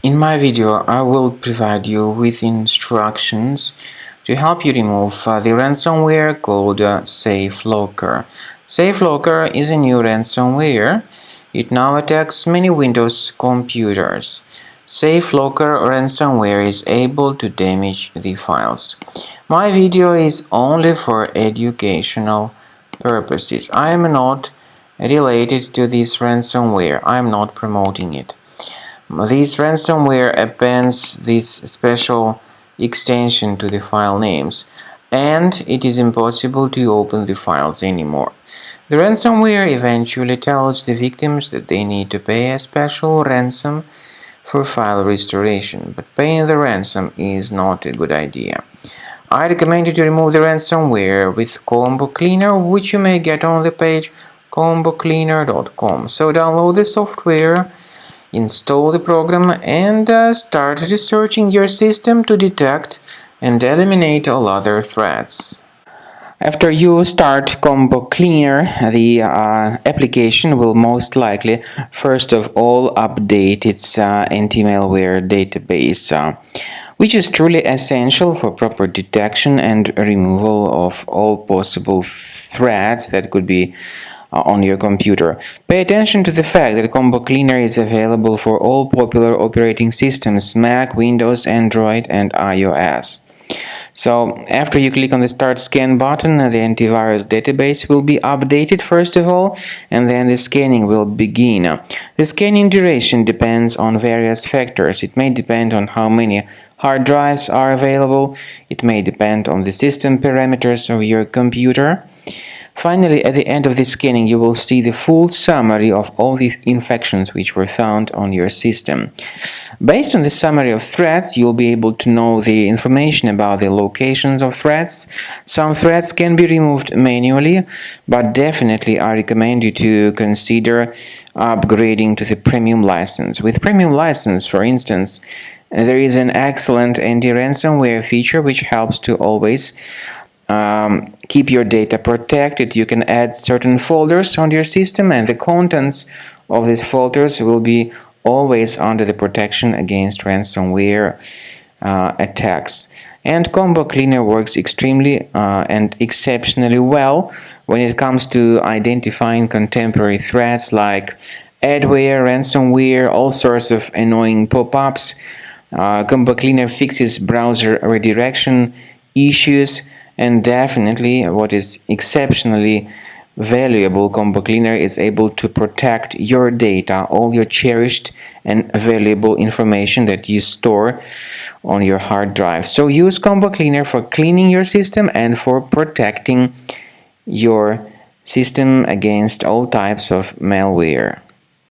In my video, I will provide you with instructions to help you remove the ransomware called SafeLocker. SafeLocker is a new ransomware. It now attacks many Windows computers. SafeLocker ransomware is able to damage the files. My video is only for educational purposes. I am not related to this ransomware. I am not promoting it. This ransomware appends this special extension to the file names, and it is impossible to open the files anymore. The ransomware eventually tells the victims that they need to pay a special ransom for file restoration, but paying the ransom is not a good idea. I recommend you to remove the ransomware with Combo Cleaner, which you may get on the page combocleaner.com. So download the software, install the program, and start researching your system to detect and eliminate all other threats. After you start Combo Cleaner, the application will most likely first of all update its anti-malware database, which is truly essential for proper detection and removal of all possible threats that could be on your computer. Pay attention to the fact that Combo Cleaner is available for all popular operating systems: Mac, Windows, Android, and iOS. So after you click on the Start Scan button, the antivirus database will be updated first of all, and then the scanning will begin. The scanning duration depends on various factors. It may depend on how many hard drives are available. It may depend on the system parameters of your computer. Finally, at the end of the scanning, you will see the full summary of all the infections which were found on your system. Based on the summary of threats, you'll be able to know the information about the locations of threats. Some threats can be removed manually, but definitely I recommend you to consider upgrading to the premium license. With premium license, for instance, there is an excellent anti-ransomware feature which helps to always keep your data protected. You can add certain folders on your system, and the contents of these folders will be always under the protection against ransomware attacks. And Combo Cleaner works extremely and exceptionally well when it comes to identifying contemporary threats like adware, ransomware, all sorts of annoying pop-ups. Combo Cleaner fixes browser redirection issues. And definitely, what is exceptionally valuable, Combo Cleaner is able to protect your data, all your cherished and valuable information that you store on your hard drive. So use Combo Cleaner for cleaning your system and for protecting your system against all types of malware.